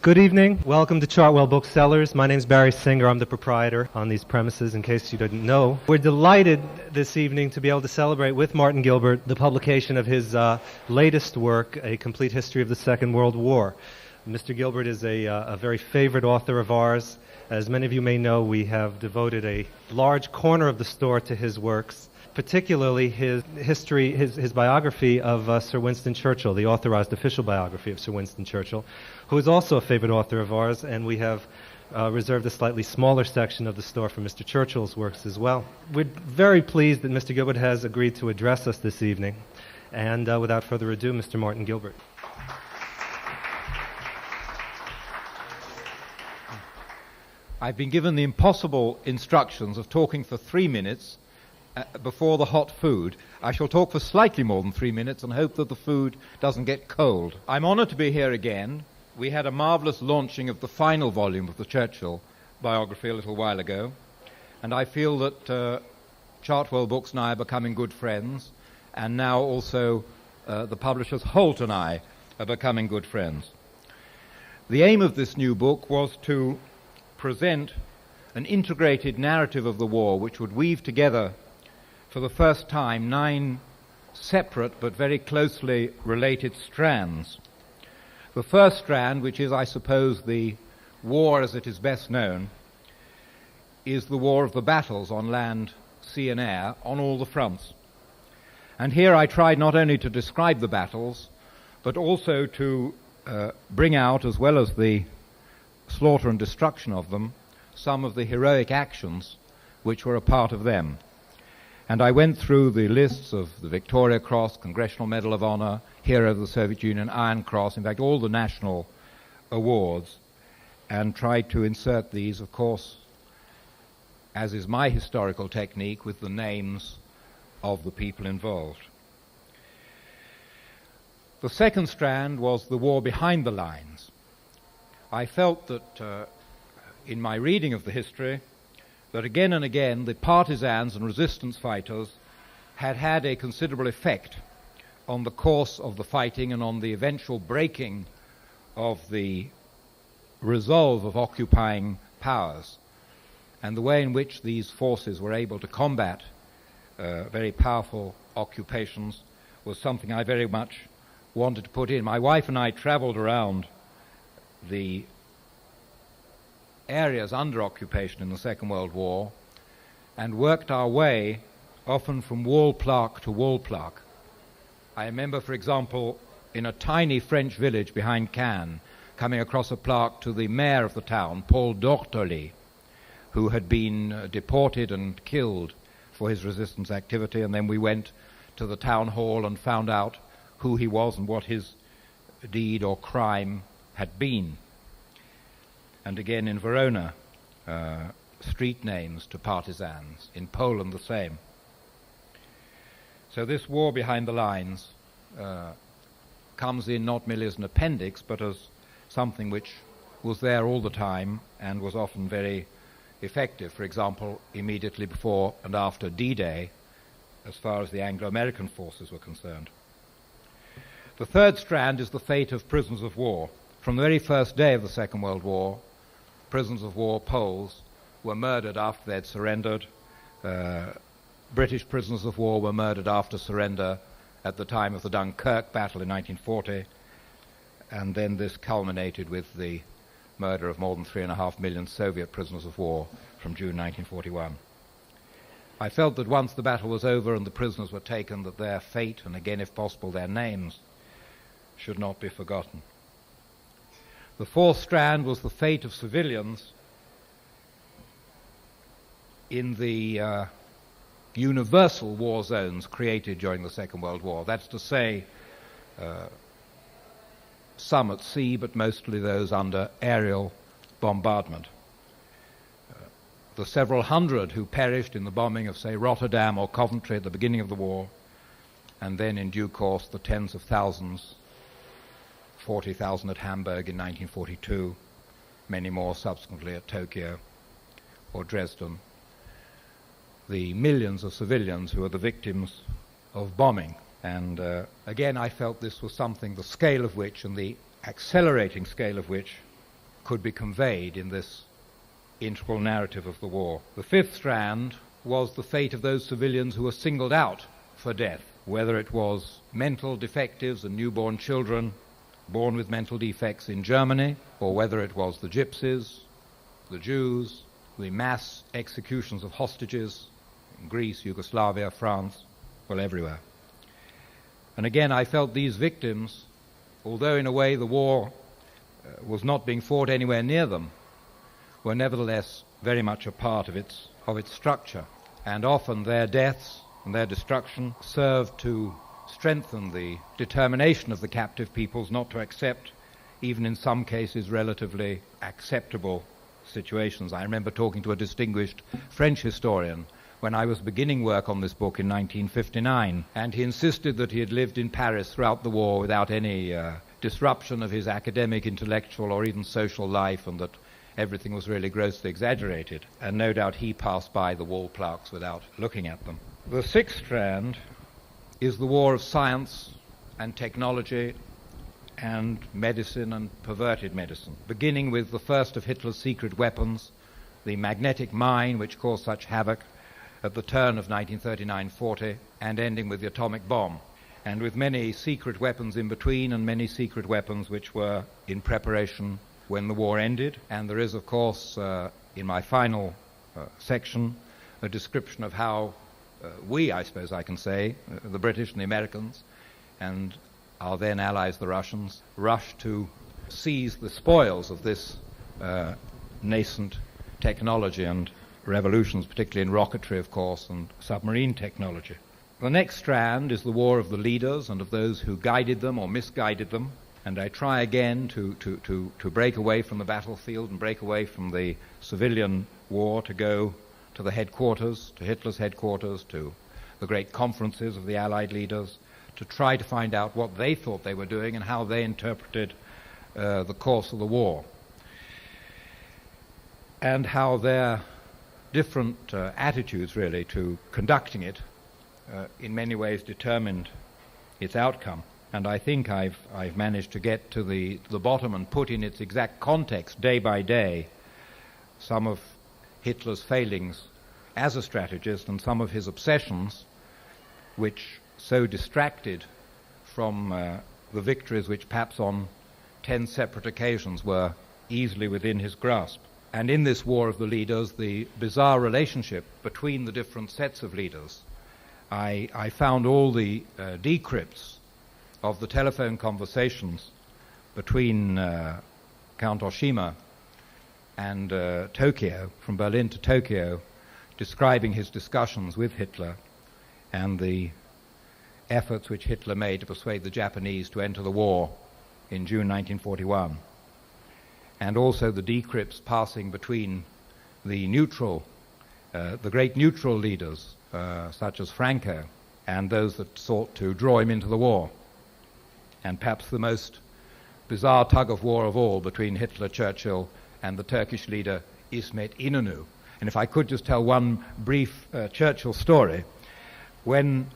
Good evening. Welcome to Chartwell Booksellers. My name is Barry Singer. I'm the proprietor on these premises, in case you didn't know. We're delighted this evening to be able to celebrate with Martin Gilbert the publication of his latest work, A Complete History of the Second World War. Mr. Gilbert is a very favorite author of ours. As many of you may know, we have devoted a large corner of the store to his works, particularly his history, his biography of Sir Winston Churchill, the authorized official biography of Sir Winston Churchill, who is also a favorite author of ours, and we have reserved a slightly smaller section of the store for Mr. Churchill's works as well. We're very pleased that Mr. Gilbert has agreed to address us this evening. And without further ado, Mr. Martin Gilbert. I've been given the impossible instructions of talking for 3 minutes before the hot food. I shall talk for slightly more than 3 minutes and hope that the food doesn't get cold. I'm honored to be here again. We had a marvelous launching of the final volume of the Churchill biography a little while ago, and I feel that Chartwell Books and I are becoming good friends, and now also the publishers Holt and I are becoming good friends. The aim of this new book was to present an integrated narrative of the war which would weave together for the first time 9 separate but very closely related strands. The first strand, which is, I suppose, the war as it is best known, is the war of the battles on land, sea and air, on all the fronts. And here I tried not only to describe the battles, but also to bring out, as well as the slaughter and destruction of them, some of the heroic actions which were a part of them. And I went through the lists of the Victoria Cross, Congressional Medal of Honor, Hero of the Soviet Union, Iron Cross, in fact all the national awards, and tried to insert these, of course, as is my historical technique, with the names of the people involved. The second strand was the war behind the lines. I felt that in my reading of the history, that again and again the partisans and resistance fighters had had a considerable effect on the course of the fighting and on the eventual breaking of the resolve of occupying powers, and the way in which these forces were able to combat very powerful occupations was something I very much wanted to put in. My wife and I traveled around the areas under occupation in the Second World War and worked our way often from wall plaque to wall plaque. I remember, for example, in a tiny French village behind Cannes, coming across a plaque to the mayor of the town, Paul Dortoli, who had been deported and killed for his resistance activity, and then we went to the town hall and found out who he was and what his deed or crime had been. And again in Verona, street names to partisans. In Poland, the same. So this war behind the lines comes in not merely as an appendix, but as something which was there all the time and was often very effective. For example, immediately before and after D-Day, as far as the Anglo-American forces were concerned. The third strand is the fate of prisoners of war. From the very first day of the Second World War, prisoners of war, Poles, were murdered after they had surrendered. British prisoners of war were murdered after surrender at the time of the Dunkirk battle in 1940, and then this culminated with the murder of more than 3.5 million Soviet prisoners of war from June 1941. I felt that once the battle was over and the prisoners were taken, that their fate, and again if possible their names, should not be forgotten. The fourth strand was the fate of civilians in the universal war zones created during the Second World War. That's to say, some at sea, but mostly those under aerial bombardment. The several hundred who perished in the bombing of, say, Rotterdam or Coventry at the beginning of the war, and then in due course the tens of thousands, 40,000 at Hamburg in 1942, many more subsequently at Tokyo or Dresden. The millions of civilians who are the victims of bombing. And again, I felt this was something, the scale of which and the accelerating scale of which could be conveyed in this integral narrative of the war. The fifth strand was the fate of those civilians who were singled out for death, whether it was mental defectives and newborn children born with mental defects in Germany, or whether it was the gypsies, the Jews, the mass executions of hostages in Greece, Yugoslavia, France, well, everywhere. And again, I felt these victims, although in a way the war was not being fought anywhere near them, were nevertheless very much a part of its structure. And often their deaths and their destruction served to strengthen the determination of the captive peoples not to accept, even in some cases, relatively acceptable situations. I remember talking to a distinguished French historian when I was beginning work on this book in 1959, and he insisted that he had lived in Paris throughout the war without any disruption of his academic, intellectual, or even social life, and that everything was really grossly exaggerated. And no doubt he passed by the wall plaques without looking at them. The sixth strand is the war of science and technology and medicine and perverted medicine, beginning with the first of Hitler's secret weapons, the magnetic mine, which caused such havoc at the turn of 1939-40, and ending with the atomic bomb, and with many secret weapons in between and many secret weapons which were in preparation when the war ended. And there is, of course, in my final section, a description of how we, I suppose I can say, the British and the Americans, and our then allies, the Russians, rushed to seize the spoils of this nascent technology and revolutions, particularly in rocketry, of course, and submarine technology. The next strand is the war of the leaders and of those who guided them or misguided them, and I try again to break away from the battlefield and break away from the civilian war to go to the headquarters, to Hitler's headquarters, to the great conferences of the Allied leaders, to try to find out what they thought they were doing and how they interpreted the course of the war, and how their different attitudes, really, to conducting it in many ways determined its outcome. And I think I've managed to get to the bottom and put in its exact context, day by day, some of Hitler's failings as a strategist and some of his obsessions, which so distracted from the victories which perhaps on 10 separate occasions were easily within his grasp. And in this war of the leaders, the bizarre relationship between the different sets of leaders, I found all the decrypts of the telephone conversations between Count Oshima and Tokyo, from Berlin to Tokyo, describing his discussions with Hitler and the efforts which Hitler made to persuade the Japanese to enter the war in June 1941. And also the decrypts passing between the neutral, the great neutral leaders, such as Franco, and those that sought to draw him into the war. And perhaps the most bizarre tug-of-war of all between Hitler, Churchill, and the Turkish leader İsmet İnönü. And if I could just tell one brief Churchill story. When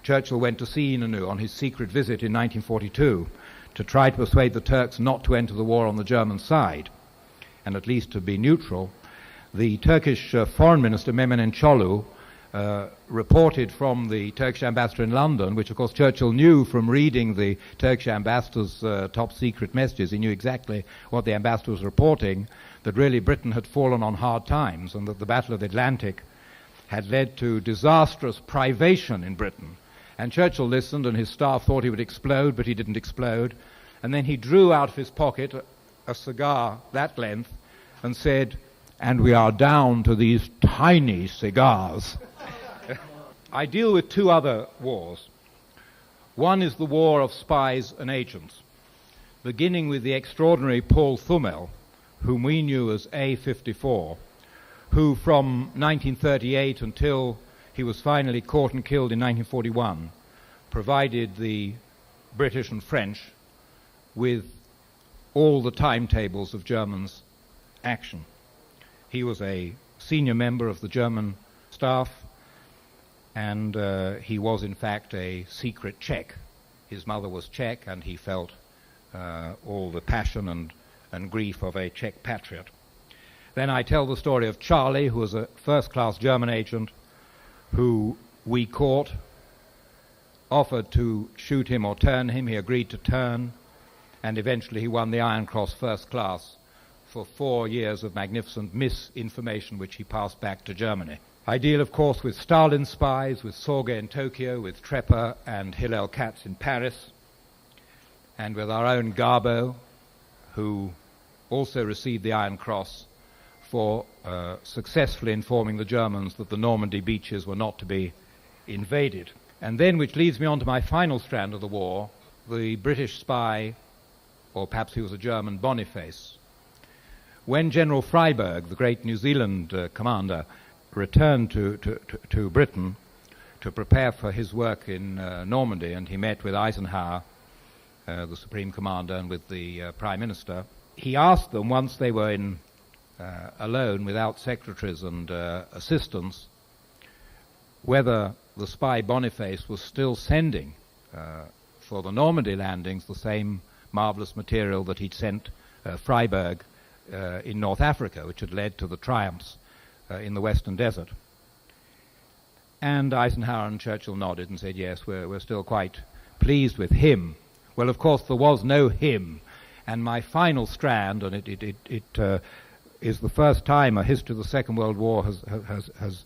Churchill went to see İnönü on his secret visit in 1942 to try to persuade the Turks not to enter the war on the German side, and at least to be neutral, the Turkish foreign minister, Mehmet Çolu, reported from the Turkish ambassador in London, which of course Churchill knew from reading the Turkish ambassador's top secret messages. He knew exactly what the ambassador was reporting, that really Britain had fallen on hard times and that the Battle of the Atlantic had led to disastrous privation in Britain. And Churchill listened, and his staff thought he would explode, but he didn't explode. And then he drew out of his pocket a cigar that length and said, "And we are down to these tiny cigars." I deal with two other wars. One is the war of spies and agents, beginning with the extraordinary Paul Thummel, whom we knew as A54, who from 1938 until he was finally caught and killed in 1941, provided the British and French with all the timetables of Germans' action. He was a senior member of the German staff, and he was in fact a secret Czech. His mother was Czech, and he felt all the passion and and grief of a Czech patriot. Then I tell the story of Charlie, who was a first-class German agent who we caught, offered to shoot him or turn him. He agreed to turn, and eventually he won the Iron Cross First Class for 4 years of magnificent misinformation which he passed back to Germany. I deal, of course, with Stalin spies, with Sorge in Tokyo, with Trepper and Hillel Katz in Paris, and with our own Garbo, who also received the Iron Cross for successfully informing the Germans that the Normandy beaches were not to be invaded. And then, which leads me on to my final strand of the war, the British spy, or perhaps he was a German, Boniface. When General Freyberg, the great New Zealand commander, returned to Britain to prepare for his work in Normandy, and he met with Eisenhower, the Supreme Commander, and with the Prime Minister, he asked them, once they were in alone without secretaries and assistants, whether the spy Boniface was still sending for the Normandy landings the same marvelous material that he'd sent Freyberg in North Africa, which had led to the triumphs in the Western Desert. And Eisenhower and Churchill nodded and said, yes, we're still quite pleased with him. Well, of course, there was no him. And my final strand, and it is the first time a history of the Second World War has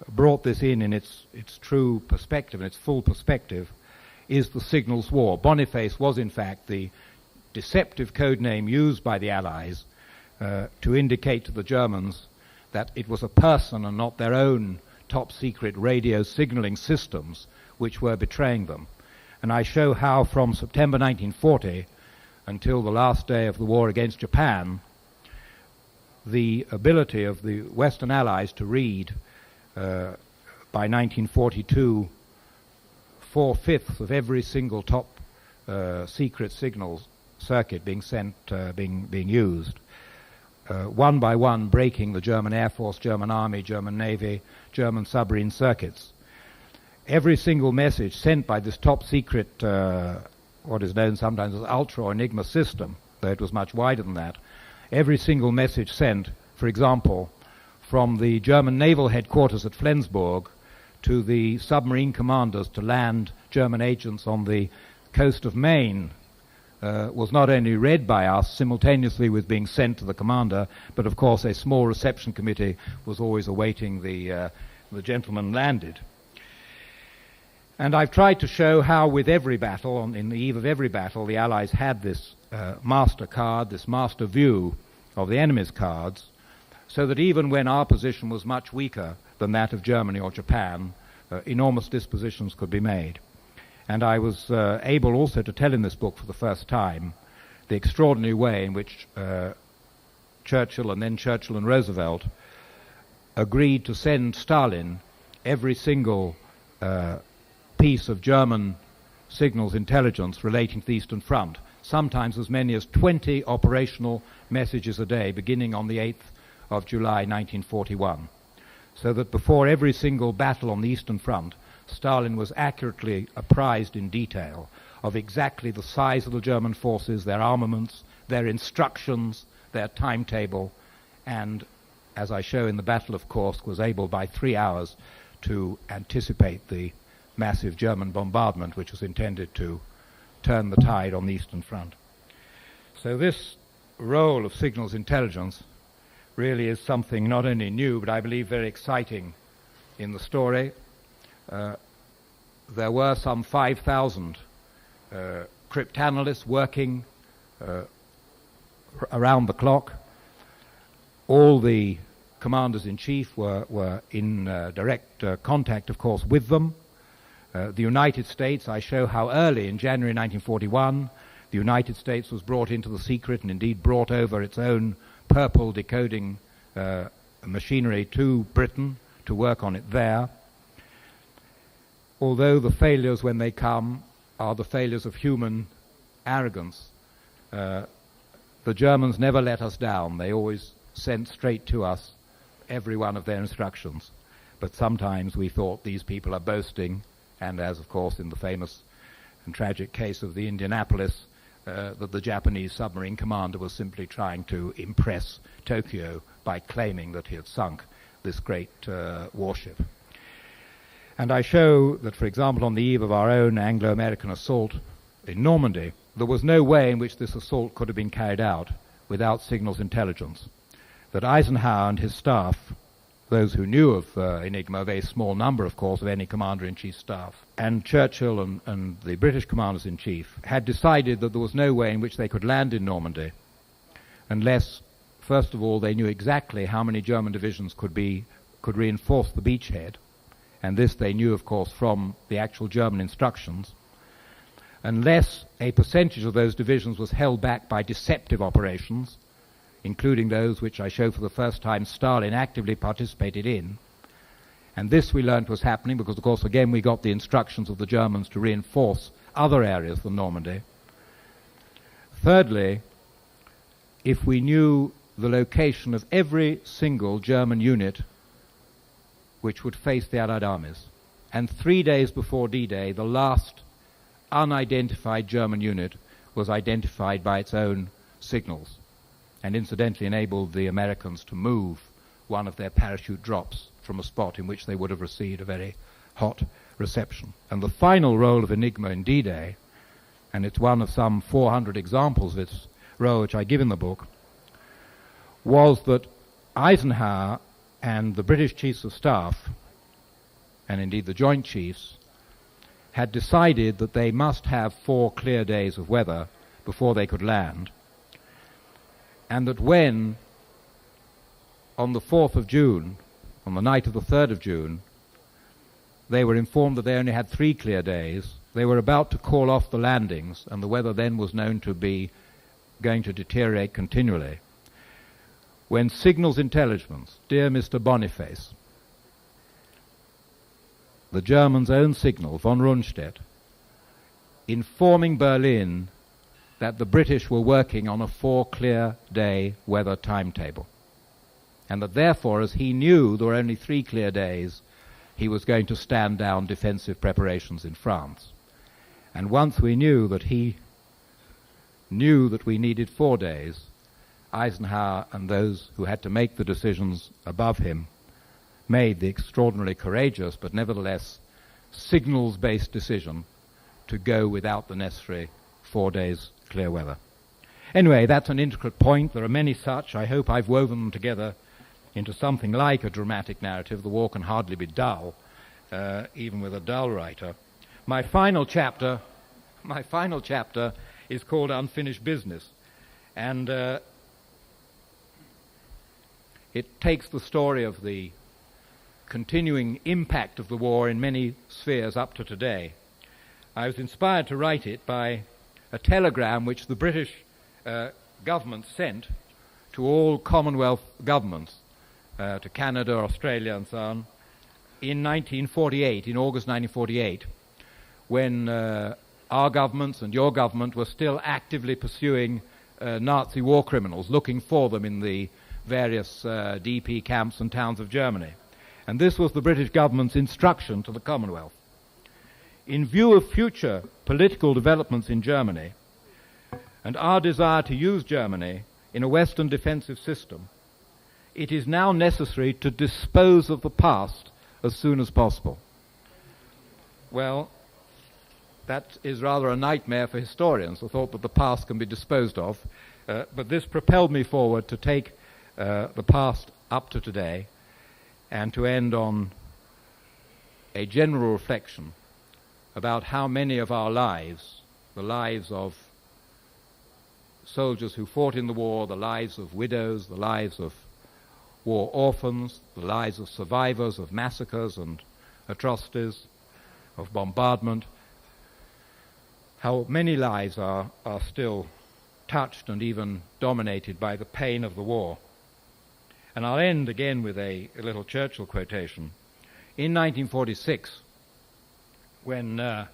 brought this in its true perspective, in its full perspective, is the Signals War. Boniface was, in fact, the deceptive code name used by the Allies to indicate to the Germans that it was a person and not their own top-secret radio signaling systems which were betraying them. And I show how from September 1940 until the last day of the war against Japan, the ability of the Western Allies to read, by 1942, 4/5 of every single top secret signals circuit being sent, being used, one by one breaking the German Air Force, German Army, German Navy, German submarine circuits. Every single message sent by this top secret, what is known sometimes as Ultra or Enigma system, though it was much wider than that, every single message sent, for example, from the German naval headquarters at Flensburg to the submarine commanders to land German agents on the coast of Maine, was not only read by us simultaneously with being sent to the commander, but of course a small reception committee was always awaiting the gentleman landed. And I've tried to show how with every battle, in the eve of every battle, the Allies had this master card, this master view of the enemy's cards, so that even when our position was much weaker than that of Germany or Japan, enormous dispositions could be made. And I was able also to tell in this book for the first time the extraordinary way in which Churchill and Roosevelt agreed to send Stalin every single piece of German signals intelligence relating to the Eastern Front, sometimes as many as 20 operational messages a day, beginning on the 8th of July 1941. So that before every single battle on the Eastern Front, Stalin was accurately apprised in detail of exactly the size of the German forces, their armaments, their instructions, their timetable, and, as I show in the Battle of Kursk, was able by 3 hours to anticipate the massive German bombardment which was intended to turn the tide on the Eastern Front. So this role of signals intelligence really is something not only new, but I believe very exciting in the story. There were some 5,000 cryptanalysts working around the clock. All the commanders-in-chief were in direct contact, of course, with them. The United States, I show how early in January 1941, the United States was brought into the secret and indeed brought over its own purple decoding machinery to Britain to work on it there. Although the failures, when they come, are the failures of human arrogance, the Germans never let us down. They always sent straight to us every one of their instructions. But sometimes we thought these people are boasting, and as, of course, in the famous and tragic case of the Indianapolis, that the Japanese submarine commander was simply trying to impress Tokyo by claiming that he had sunk this great warship. And I show that, for example, on the eve of our own Anglo-American assault in Normandy, there was no way in which this assault could have been carried out without signals intelligence. That Eisenhower and his staff, those who knew of Enigma, a very small number, of course, of any commander-in-chief staff, and Churchill and the British commanders-in-chief, had decided that there was no way in which they could land in Normandy unless, first of all, they knew exactly how many German divisions could reinforce the beachhead, and this they knew, of course, from the actual German instructions, unless a percentage of those divisions was held back by deceptive operations, including those which I show for the first time Stalin actively participated in. And this we learned was happening because, of course, again we got the instructions of the Germans to reinforce other areas than Normandy. Thirdly, if we knew the location of every single German unit which would face the Allied armies, and 3 days before D-Day, the last unidentified German unit was identified by its own signals, and incidentally enabled the Americans to move one of their parachute drops from a spot in which they would have received a very hot reception. And the final role of Enigma in D-Day, and it's one of some 400 examples of its role which I give in the book, was that Eisenhower and the British Chiefs of Staff, and indeed the Joint Chiefs, had decided that they must have 4 clear days of weather before they could land, and that when, on the 4th of June, on the night of the 3rd of June, they were informed that they only had 3 clear days, they were about to call off the landings, and the weather then was known to be going to deteriorate continually, when signals intelligence, dear Mr. Boniface, the Germans' own signal, von Rundstedt, informing Berlin that the British were working on a 4 clear day weather timetable, and that therefore, as he knew there were only 3 clear days, he was going to stand down defensive preparations in France. And once we knew that he knew that we needed 4 days, Eisenhower and those who had to make the decisions above him made the extraordinarily courageous but nevertheless signals-based decision to go without the necessary 4 days clear weather. Anyway, that's an intricate point. There are many such. I hope I've woven them together into something like a dramatic narrative. The war can hardly be dull, even with a dull writer. My final chapter is called Unfinished Business, and it takes the story of the continuing impact of the war in many spheres up to today. I was inspired to write it by a telegram which the British government sent to all Commonwealth governments, to Canada, Australia, and so on, in 1948, in August 1948, when our governments and your government were still actively pursuing Nazi war criminals, looking for them in the various DP camps and towns of Germany. And this was the British government's instruction to the Commonwealth. In view of future political developments in Germany and our desire to use Germany in a Western defensive system, it is now necessary to dispose of the past as soon as possible. Well, that is rather a nightmare for historians, the thought that the past can be disposed of, but this propelled me forward to take the past up to today and to end on a general reflection about how many of our lives, the lives of soldiers who fought in the war, the lives of widows, the lives of war orphans, the lives of survivors of massacres and atrocities, of bombardment, how many lives are still touched and even dominated by the pain of the war. And I'll end again with a little Churchill quotation. In 1946, when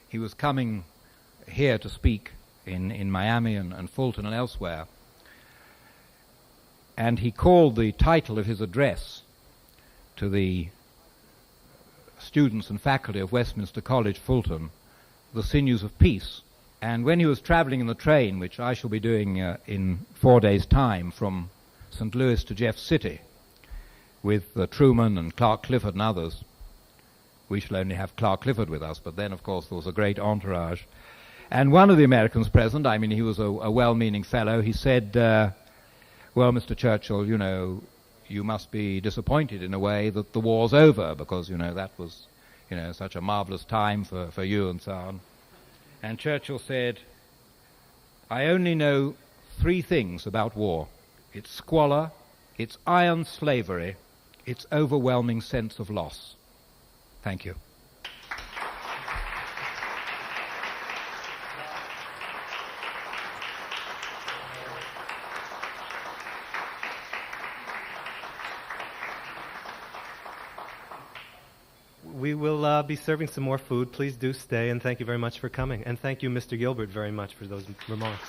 he was coming here to speak in Miami and Fulton and elsewhere, and he called the title of his address to the students and faculty of Westminster College, Fulton, "The Sinews of Peace." And when he was traveling in the train, which I shall be doing in 4 days' time from St. Louis to Jeff City, with Truman and Clark Clifford and others, we shall only have Clark Clifford with us, but then, of course, there was a great entourage. And one of the Americans present, I mean, he was a well-meaning fellow, he said, well, Mr. Churchill, you know, you must be disappointed in a way that the war's over, because, you know, that was, you know, such a marvelous time for you and so on. And Churchill said, I only know 3 things about war. Its squalor, its iron slavery, its overwhelming sense of loss. Thank you. We will be serving some more food. Please do stay, and thank you very much for coming. And thank you, Mr. Gilbert, very much for those remarks.